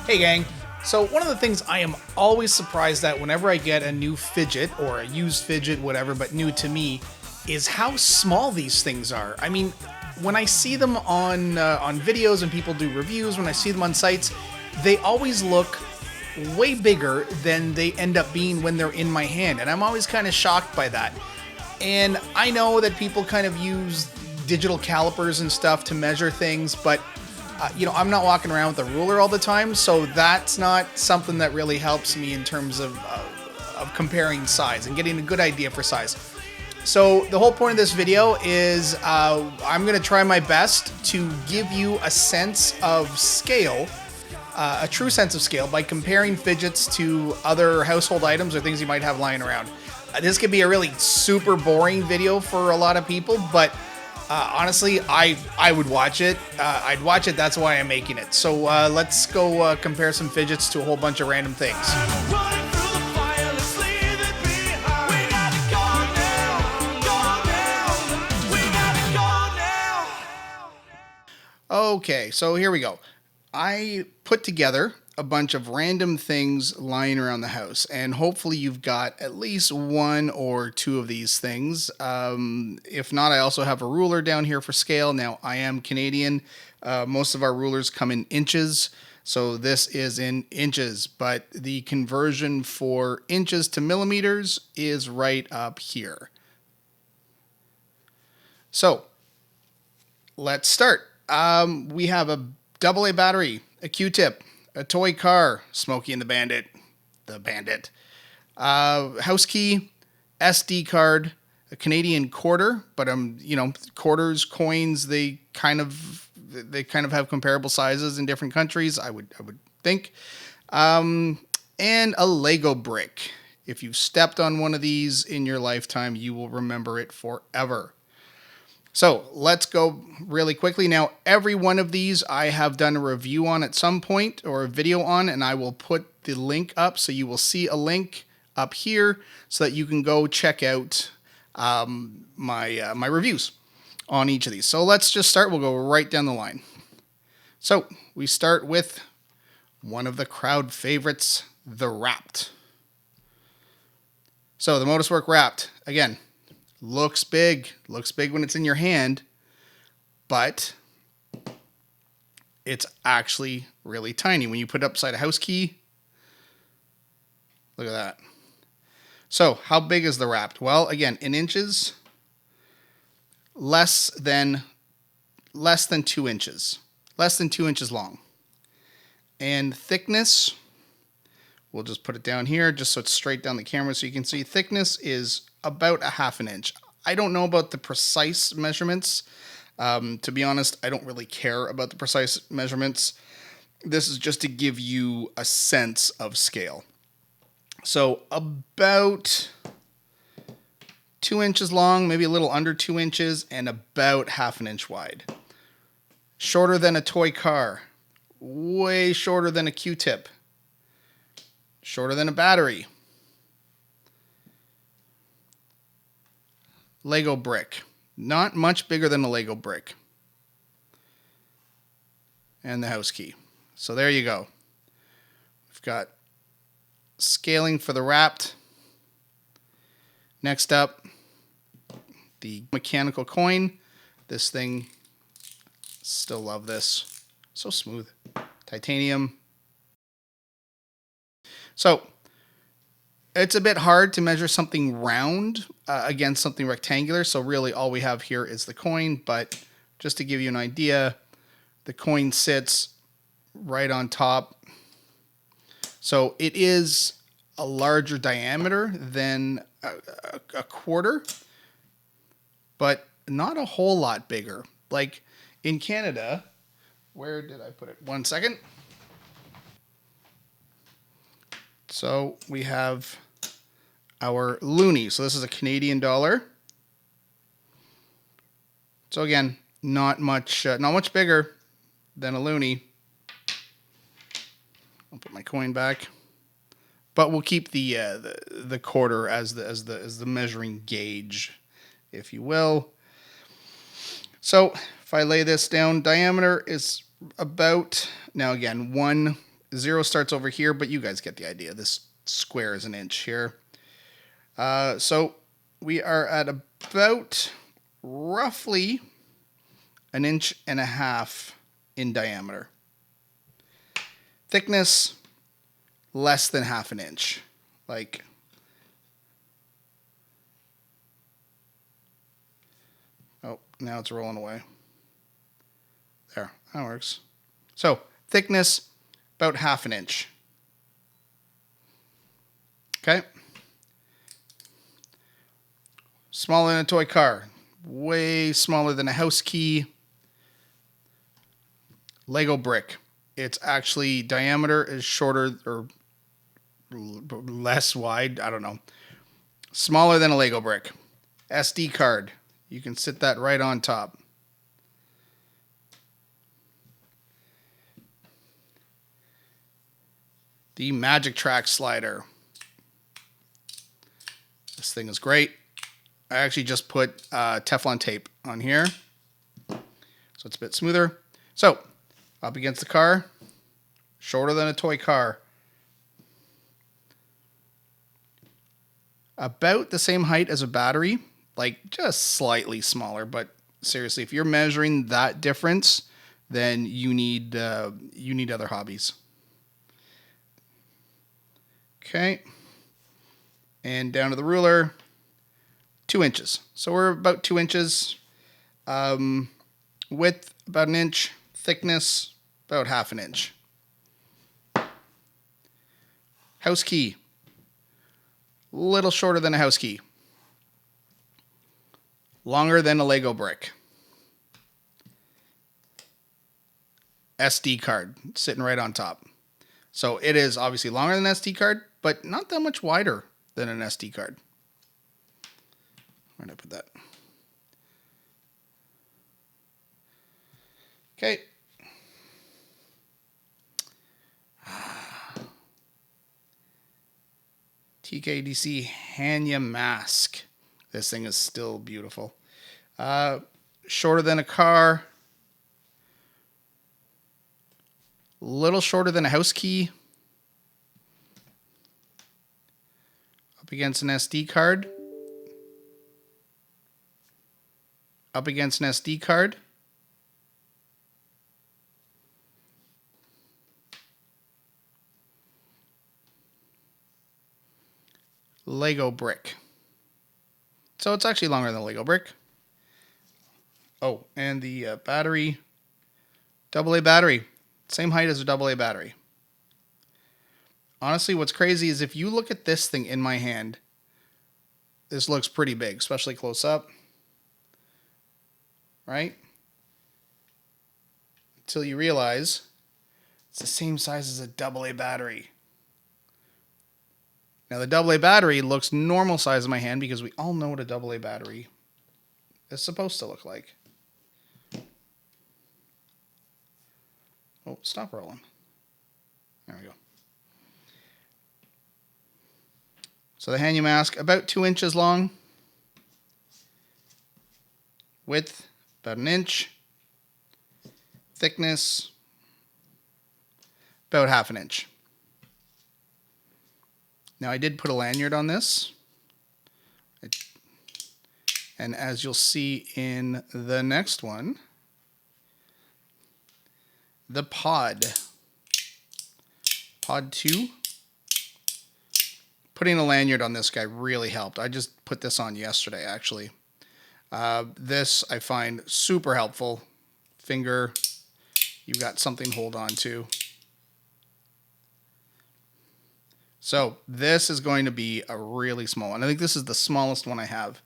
Hey gang, so one of the things I am always surprised at whenever I get a new fidget, or a used fidget, whatever, but new to me, is how small these things are. I mean, when I see them on videos and people do reviews, when I see them on sites, they always look way bigger than they end up being when they're in my hand, and I'm always kind of shocked by that. And I know that people kind of use digital calipers and stuff to measure things, but I'm not walking around with a ruler all the time, so that's not something that really helps me in terms of comparing size and getting a good idea for size. So the whole point of this video is I'm going to try my best to give you a sense of scale, a true sense of scale, by comparing fidgets to other household items or things you might have lying around. This could be a really super boring video for a lot of people, but honestly, I would watch it. I'd watch it. That's why I'm making it. So let's go compare some fidgets to a whole bunch of random things. Okay, so here we go. I put together a bunch of random things lying around the house, and hopefully you've got at least one or two of these things. If not, I also have a ruler down here for scale. Now, I am Canadian. Most of our rulers come in inches, so this is in inches, but the conversion for inches to millimeters is right up here. So, let's start. We have a AA battery, a Q-tip, a toy car, Smokey and the Bandit, house key, SD card, a Canadian quarter, but quarters, coins, they kind of have comparable sizes in different countries, I would think, and a Lego brick. If you've stepped on one of these in your lifetime, you will remember it forever. So let's go really quickly. Now, every one of these I have done a review on at some point, or a video on, and I will put the link up. So you will see a link up here so that you can go check out my reviews on each of these. So let's just start. We'll go right down the line. So we start with one of the crowd favorites, the Rapt. So the Modusworks Rapt, again, looks big when it's in your hand, but it's actually really tiny when you put it upside a house key. Look at that. So how big is the Rapt? Well, again, in inches, less than 2 inches, less than 2 inches long. And thickness, we'll just put it down here just so it's straight down the camera so you can see. Thickness is about a ½ an inch. I don't know about the precise measurements. To be honest, I don't really care about the precise measurements. This is just to give you a sense of scale. So about 2 inches long, maybe a little under 2 inches, and about ½ an inch wide. Shorter than a toy car. Way shorter than a Q-tip. Shorter than a battery. Lego brick. Not much bigger than a Lego brick. And the house key. So there you go. We've got scaling for the Rapt. Next up, the mechanical coin. This thing, still love this. So smooth. Titanium. So, it's a bit hard to measure something round against something rectangular, so really all we have here is the coin, but just to give you an idea, the coin sits right on top. So it is a larger diameter than a quarter, but not a whole lot bigger. Like in Canada, where did I put it? 1 second. So we have our loonie. So this is a Canadian dollar. So again, not much bigger than a loonie. I'll put my coin back, but we'll keep the quarter as the measuring gauge, if you will. So if I lay this down, diameter is about, now again, one 0 starts over here, but you guys get the idea. This square is an inch here. So we are at about roughly 1.5 inches in diameter. Thickness, less than 1/2 inch. Like, oh, now it's rolling away. There, that works. So, thickness, about 1/2 inch. Okay. Smaller than a toy car. Way smaller than a house key. Lego brick. Its actually diameter is shorter or less wide. I don't know. Smaller than a Lego brick. SD card. You can sit that right on top. The Magic Track slider. This thing is great. I actually just put Teflon tape on here, so it's a bit smoother. So, up against the car, shorter than a toy car. About the same height as a battery, like just slightly smaller, but seriously, if you're measuring that difference, then you need other hobbies. Okay. And down to the ruler, 2 inches. So we're about 2 inches. Width, about 1 inch. Thickness, about 1/2 inch. House key. Little shorter than a house key. Longer than a Lego brick. SD card, sitting right on top. So it is obviously longer than an SD card, but not that much wider than an SD card. Where did I put that? Okay. TKEDC Hannya mask. This thing is still beautiful. Shorter than a car. Little shorter than a house key. Up against an SD card. Up against an SD card. Lego brick. So it's actually longer than a Lego brick. Oh, and the battery, AA battery. Same height as a AA battery. Honestly, what's crazy is if you look at this thing in my hand, this looks pretty big, especially close up. Right? Until you realize it's the same size as a AA battery. Now, the AA battery looks normal size in my hand because we all know what a AA battery is supposed to look like. Oh, stop rolling. There we go. So the Hannya mask, about 2 inches long. Width, about 1 inch. Thickness, about 1/2 inch. Now, I did put a lanyard on this. And as you'll see in the next one, the Pod. Pod 2. Putting a lanyard on this guy really helped. I just put this on yesterday, actually. This I find super helpful. Finger, you've got something to hold on to. So this is going to be a really small one. I think this is the smallest one I have.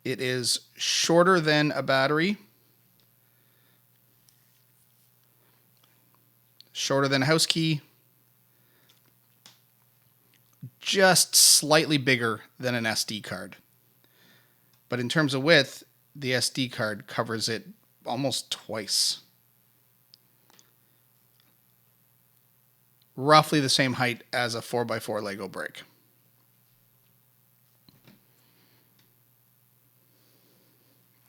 It is shorter than a battery. Shorter than a house key. Just slightly bigger than an SD card. But in terms of width, the SD card covers it almost twice. Roughly the same height as a 4x4 Lego brick.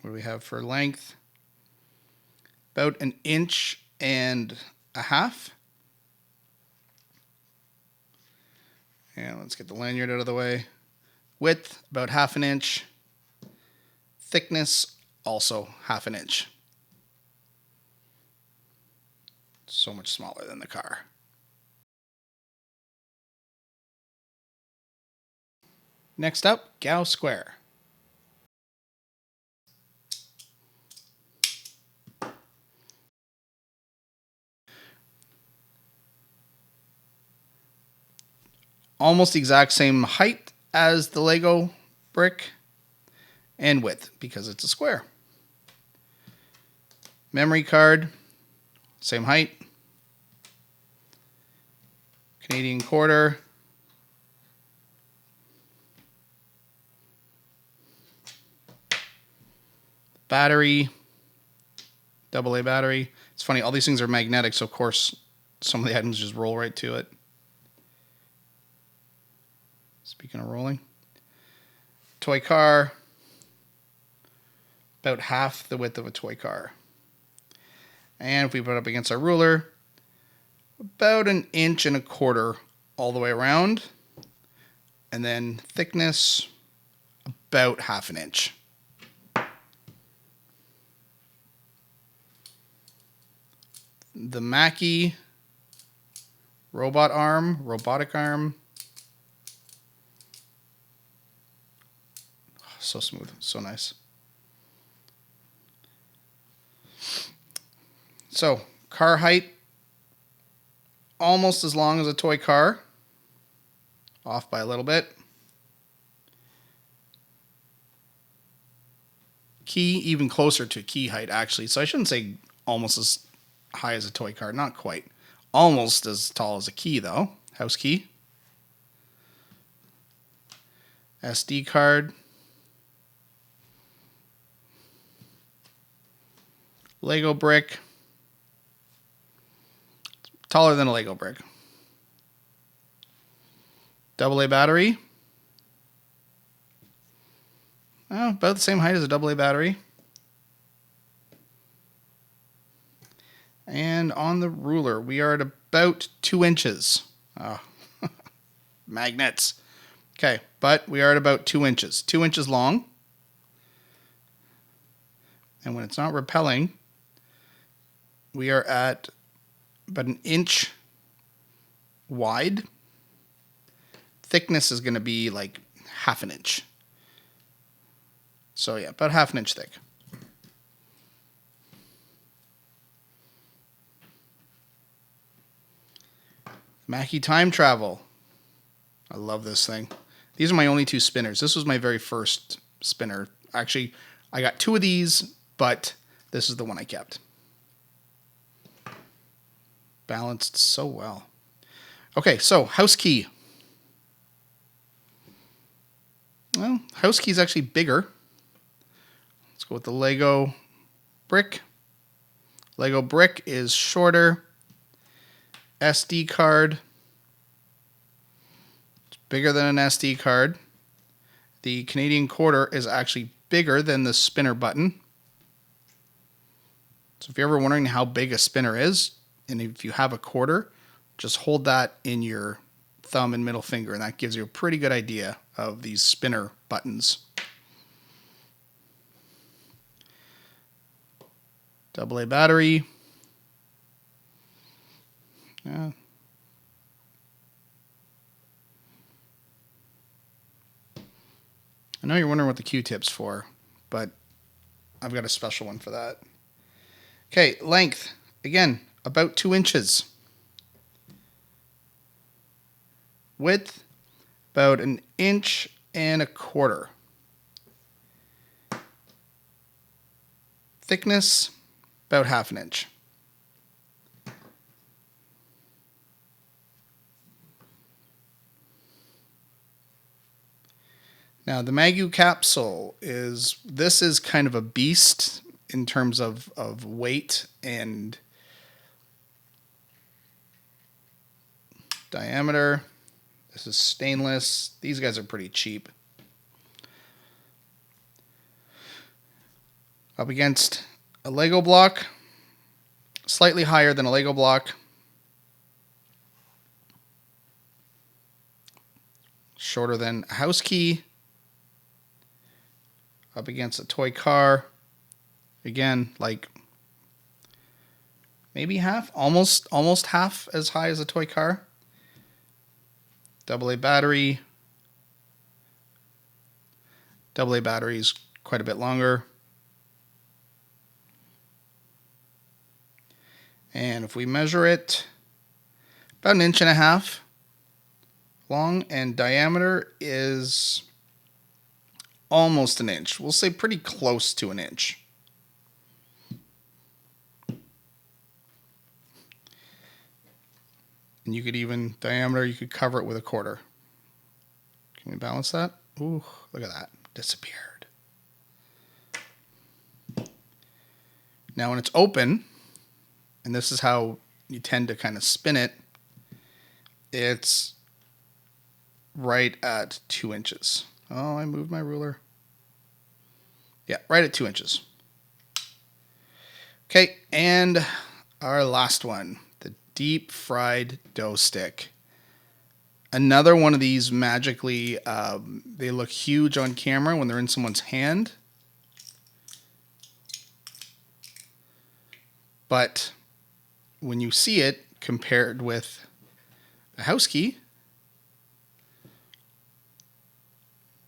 What do we have for length? About 1.5 inches. And let's get the lanyard out of the way. Width, about 1/2 inch. Thickness, also 1/2 inch. So much smaller than the car. Next up, GAO Square. Almost the exact same height as the Lego brick and width because it's a square. Memory card, same height. Canadian quarter. Battery, AA battery. It's funny, all these things are magnetic, so of course some of the items just roll right to it. Speaking of rolling. Toy car. About half the width of a toy car. And if we put it up against our ruler, about 1.25 inches all the way around. And then thickness, about 1/2 inch. The Mackie Robotic Arm. So smooth, so nice. So, car height, almost as long as a toy car, off by a little bit. Key, even closer to key height, actually. So I shouldn't say almost as high as a toy car, not quite. Almost as tall as a key, though. House key. SD card. Lego brick. Taller than a Lego brick. AA battery. Oh, about the same height as a AA battery. And on the ruler, we are at about 2 inches. Oh, magnets. Okay, but we are at about 2 inches. 2 inches long. And when it's not repelling, we are at about 1 inch wide. Thickness is going to be like 1/2 inch. So yeah, about 1/2 inch thick. Mackie Time Travel. I love this thing. These are my only 2 spinners. This was my very first spinner. Actually, I got 2 of these, but this is the one I kept. Balanced so well. Okay, so house key. Well, house key is actually bigger. Let's go with the Lego brick. Lego brick is shorter. SD card. It's bigger than an SD card. The Canadian quarter is actually bigger than the spinner button. So if you're ever wondering how big a spinner is, and if you have a quarter, just hold that in your thumb and middle finger, and that gives you a pretty good idea of these spinner buttons. AA battery. Yeah. I know you're wondering what the Q-tip's for, but I've got a special one for that. Okay, length. Again, about 2 inches. Width, about 1.25 inches. Thickness, about 1/2 inch. Now, the Mag.U Capsule is kind of a beast in terms of weight and diameter. This is stainless. These guys are pretty cheap. Up against a Lego block, slightly higher than a Lego block. shorter than a house key. Up against a toy car. Again, like maybe half, almost half as high as a toy car. AA battery. AA battery is quite a bit longer. And if we measure it, about 1.5 inches long, and diameter is almost 1 inch. We'll say pretty close to 1 inch. And you could even, diameter, you could cover it with a quarter. Can we balance that? Ooh, look at that. Disappeared. Now when it's open, and this is how you tend to kind of spin it, it's right at 2 inches. Oh, I moved my ruler. Yeah, right at 2 inches. Okay, and our last one, the deep fried dough stick. Another one of these magically, they look huge on camera when they're in someone's hand. But when you see it compared with a house key,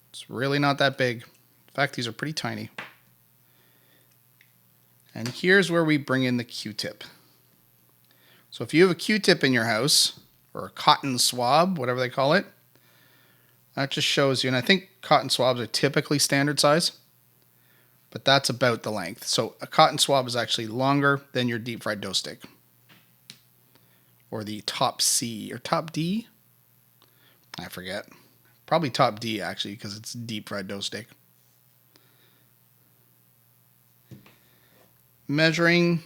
it's really not that big. In fact, these are pretty tiny. And here's where we bring in the Q-tip. So if you have a Q-tip in your house, or a cotton swab, whatever they call it, that just shows you, and I think cotton swabs are typically standard size, but that's about the length. So a cotton swab is actually longer than your deep fried dough stick. Or the top C, or top D? I forget. Probably top D, actually, because it's deep fried dough stick. Measuring,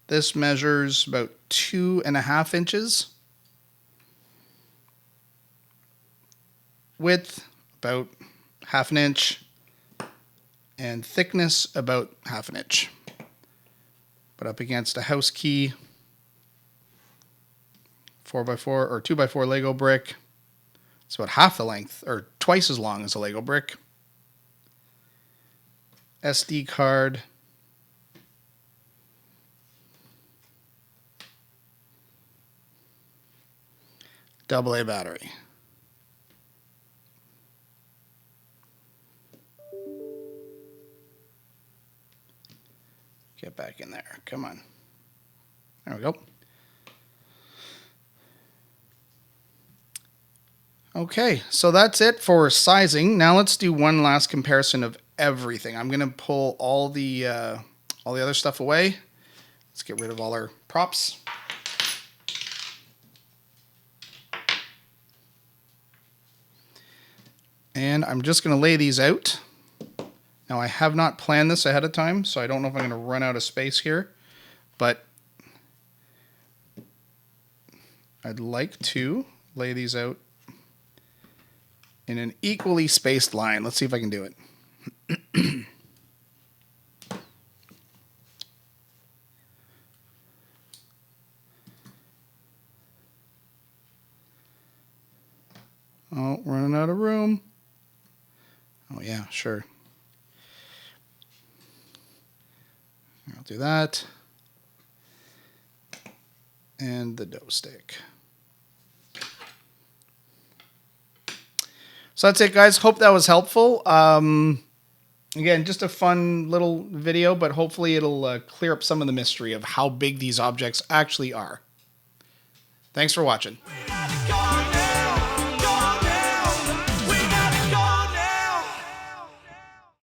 this measures about 2.5 inches. Width, about 1/2 inch. And thickness, about 1/2 inch. But up against a house key, 4x4 or 2x4 Lego brick, it's about half the length, or twice as long as a Lego brick. SD card. AA battery. Get back in there. Come on. There we go. Okay, so that's it for sizing. Now let's do one last comparison of everything. I'm going to pull all the other stuff away. Let's get rid of all our props. And I'm just going to lay these out. Now I have not planned this ahead of time, so I don't know if I'm going to run out of space here, but I'd like to lay these out in an equally spaced line. Let's see if I can do it. Oh, running out of room. Oh yeah, sure. I'll do that. And the dough stick. So that's it, guys. Hope that was helpful. Again, just a fun little video, but hopefully it'll clear up some of the mystery of how big these objects actually are. Thanks for watching.